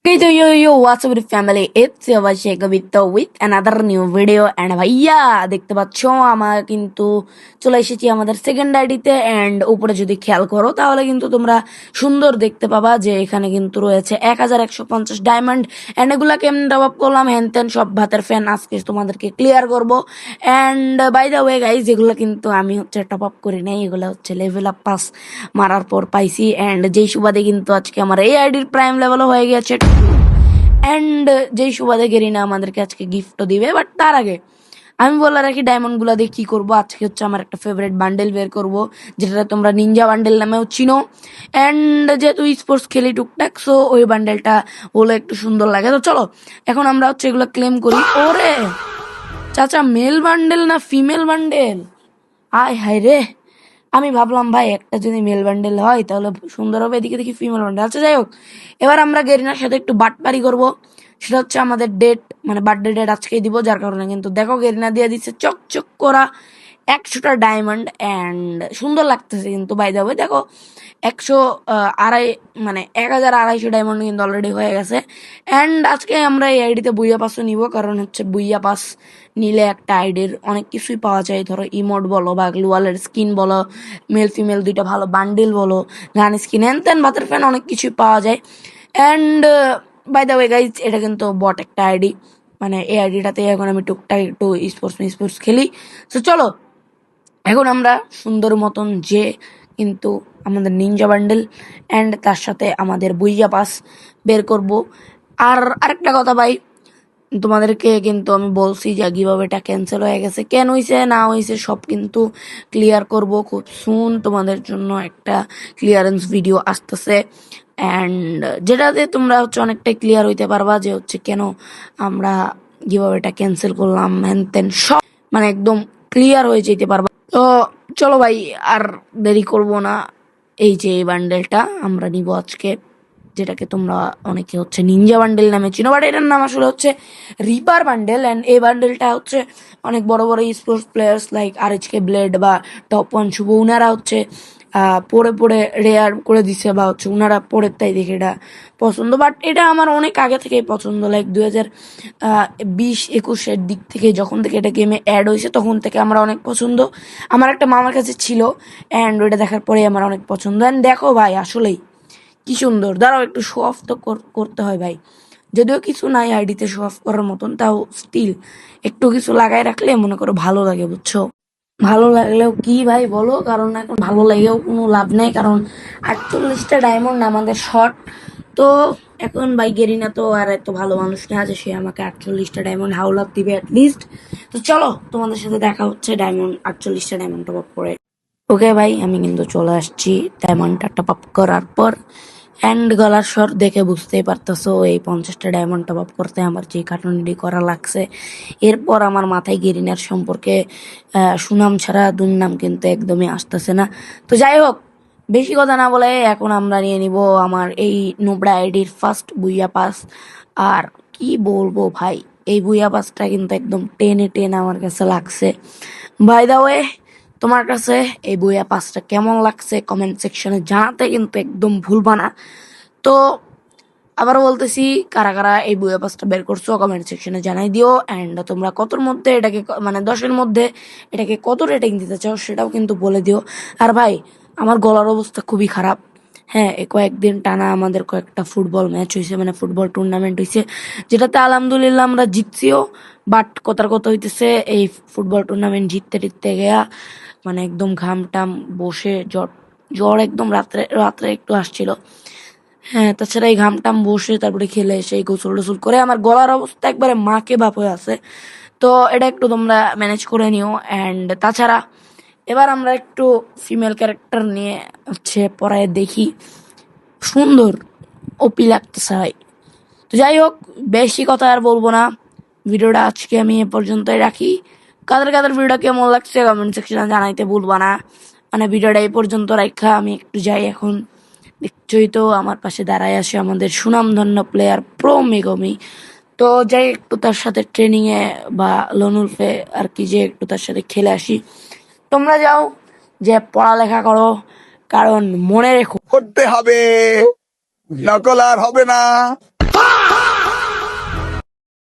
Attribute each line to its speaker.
Speaker 1: Hey yo yo yo, what's up with family? It's your Vashek with another new video and ভাইয়া দেখতে পাচ্ছ আমার কিন্তু চলে এসেছি আমাদের সেকেন্ড আইডিতে এন্ড উপরে যদি খেয়াল করো তাহলে কিন্তু তোমরা সুন্দর দেখতে পাবা যে এখানে কিন্তু রয়েছে 1150 ডায়মন্ড এন্ড এগুলা কেমন টপ আপ করলাম হ্যান সব ভাতের ফ্যান আজকে তোমাদেরকে ক্লিয়ার করব and by the way guys এগুলো কিন্তু আমি হচ্ছে টপ আপ করি নাই, এগুলো হচ্ছে লেভেল আপ পাস মারার পর পাইছি এন্ড যেই সুবাদে কিন্তু আজকে আমার এই আইডির প্রাইম লেভেলও হয়ে গেছে এন্ড যেই সুবাদে গেরিনা আমাদেরকে আজকে গিফটও দিবে। বাট তার আগে আমি বলে রাখি ডায়মন্ড গুলা দিয়ে কি করবো। আজকে হচ্ছে আমার একটা ফেভারিট বান্ডেল বের করব, যেটা তোমরা নিনজা বান্ডেল নামেও চিনো। এন্ড যেহেতু স্পোর্টস খেলি টুকটাক, সো ওই বান্ডেলটা হলো একটু সুন্দর লাগে। তো চলো এখন আমরা হচ্ছে এগুলো ক্লেম করি। ওরে চাচা, মেল বান্ডেল না ফিমেল বান্ডেল? আয় হায় রে, আমি ভাবলাম ভাই একটা যদি মেল বান্ডেল হয় তাহলে সুন্দর হবে, এদিকে দেখি ফিমেল বান্ডেল। আচ্ছা যাই হোক, এবার আমরা গেরিনার সাথে একটু বাটপারি করব। সেটা হচ্ছে আমাদের ডেট, মানে বার্থডে ডেট আজকেই দিব, যার কারণে কিন্তু দেখো গেরিনা দিয়ে দিচ্ছে চকচক করা 100টা ডায়মন্ড এন্ড সুন্দর লাগতেছে কিন্তু। বাই দ্য ওয়ে দেখো 100 আড়াই মানে 1200 ডায়মন্ড কিন্তু অলরেডি হয়ে গেছে। এন্ড আজকে আমরা এই আইডিতে বুইয়া পাসও নিব, কারণ হচ্ছে বুইয়া পাস নিলে একটা আইডির অনেক কিছুই পাওয়া যায়। ধরো ইমোট বলো বা গ্লুয়ালের স্কিন বলো, মেল ফিমেল দুইটা ভালো বান্ডিল বলো, গান স্কিন হ্যান ত্যান ভাতের ফ্যান অনেক কিছুই পাওয়া যায়। And by the way guys এটা কিন্তু বট একটা আইডি, মানে এই আইডিটাতে এখন আমি টুকটাক একটু স্পোর্টস খেলি। তো চলো এখন আমরা সুন্দর মতন যে কিন্তু আমাদের নিনজা বান্ডেল অ্যান্ড তার সাথে আমাদের বুইয়া পাস বের করব। আর আরেকটা কথা ভাই, তোমাদেরকে কিন্তু আমি বলছি যে কিভাবে এটা ক্যান্সেল হয়ে গেছে, কেন হয়েছে না হয়েছে সব কিন্তু ক্লিয়ার করব খুব সুন। তোমাদের জন্য একটা ক্লিয়ারেন্স ভিডিও আসতেছে অ্যান্ড যেটাতে তোমরা হচ্ছে অনেকটাই ক্লিয়ার হইতে পারবা যে হচ্ছে কেন আমরা কিভাবে এটা ক্যান্সেল করলাম হ্যান ত্যান সব, মানে একদম ক্লিয়ার হয়ে যেতে পারবা। তো চলো ভাই আর দেরি করব না, এই যে এই বান্ডেলটা আমরা নিব আজকে, যেটাকে তোমরা অনেকে হচ্ছে নিনজা বান্ডেল নামে চিনো, বাট এটার নাম আসলে হচ্ছে রিপার বান্ডেল। অ্যান্ড এই বান্ডেলটা হচ্ছে অনেক বড় বড় sports players like RHK blade বা টপ ওয়ান শুভ, উনারা হচ্ছে পরে পরে রেয়ার করে দিছে বা হচ্ছে উনারা পরের তাই দেখে এটা পছন্দ। বাট এটা আমার অনেক আগে থেকেই পছন্দ, লাইক 2020-21-এর দিক থেকে যখন থেকে এটা গেমে অ্যাড হয়েছে তখন থেকে আমার অনেক পছন্দ। আমার একটা মামার কাছে ছিল অ্যান্ড ওইটা দেখার পরে আমার অনেক পছন্দ। অ্যান্ড দেখো ভাই আসলেই কি সুন্দর, দাঁড়াও একটু শো অফ তো করতে হয় ভাই, যদিও কিছু নাই আইডিতে শো অফ করার মতন, তাও স্টিল একটু কিছু লাগাই রাখলে মনে করো ভালো লাগে, বুঝছো? ভালো লাগলেও কি ভাই বলো, কারণ এখন ভালো লাগেও কোনো লাভ নেই, কারণ 48টা ডায়মন্ড আমাদের শর্ট। তো এখন ভাই গেরিনা তো আর এত ভালো মানুষ না যে সে আমাকে 48টা ডায়মন্ড হাওলাত দিবে অ্যাটলিস্ট। তো চলো তোমাদের সাথে দেখা হচ্ছে ডায়মন্ড 48টা ডায়মন্ড টপ আপ করে। ওকে ভাই, আমি কিন্তু চলে আসছি ডায়মন্ডটা টপ আপ করার পর। অ্যান্ড গলার স্বর দেখে বুঝতেই পারতেছো এই 50টা ডায়মন্ড টপ আপ করতে আমার যে খাটুনিটি করা লাগছে। এরপর আমার মাথায় গেরিনার সম্পর্কে সুনাম ছাড়া দুর্নাম কিন্তু একদমই আসতেছে না। তো যাই হোক, বেশি কথা না বলে এখন আমরা নিয়ে নিব আমার এই নুবড়া আইডির ফার্স্ট বুইয়া পাস। আর কি বলবো ভাই, এই বুইয়া পাসটা কিন্তু একদম টেনে টেনে আমার কাছে লাগছে। বাই দা ওয়ে, তোমার কাছে এই বইয়া পাসটা কেমন লাগছে কমেন্ট সেকশনে জানাতে কিন্তু একদম ভুলবা না। তো আবারও বলতেছি, কারা কারা এই বইয়া পাসটা বের করছো কমেন্ট সেকশনে জানাই দিও। অ্যান্ড তোমরা কতর মধ্যে এটাকে মানে 10-এর মধ্যে এটাকে কত রেটিং দিতে চাও সেটাও কিন্তু বলে দিও। আর ভাই আমার গলার অবস্থা খুবই খারাপ। হ্যাঁ, এই কয়েকদিন টানা আমাদের কয়েকটা ফুটবল ম্যাচ হয়েছে, মানে ফুটবল টুর্নামেন্ট হয়েছে, যেটাতে আলহামদুলিল্লাহ আমরা জিতছিও। বাট কথার কথা হইতেছে এই ফুটবল টুর্নামেন্ট জিততে টিততে গিয়া মানে একদম ঘাম টাম বসে জ্বর জ্বর একদম রাত্রে রাত্রে একটু আসছিল। হ্যাঁ, তাছাড়া এই ঘাম টাম বসে তারপরে খেলে সেই গোসল টোসল করে আমার গলার অবস্থা একবারে মাকে বাপ হয়ে আছে। তো এটা একটু তোমরা ম্যানেজ করে নিও। অ্যান্ড তাছাড়া এবার আমরা একটু ফিমেল ক্যারেক্টার নিয়ে হচ্ছে পড়ায় দেখি, সুন্দর ওপি লাগতেছে ভাই। তো যাই হোক, বেশি কথা আর বলবো না, ভিডিওটা আজকে আমি এ পর্যন্তই রাখি। কাদের কাদের ভিডিওটা কেমন লাগছে কমেন্ট সেকশনে জানাইতে ভুলবা না। মানে ভিডিওটা এই পর্যন্ত রাখা আমি একটু যাই এখন। দেখছই তো আমার পাশে দাঁড়ায় আসে আমাদের সুনামধন্য প্লেয়ার প্রো মেগমি। তো যাই একটু তার সাথে ট্রেনিংয়ে বা লনুলফে আর কি যে একটু তার সাথে খেলে আসি। তোমরা যাও, যে পড়ালেখা করো, কারণ মনে রেখো
Speaker 2: করতে হবে, নকল আর হবে না।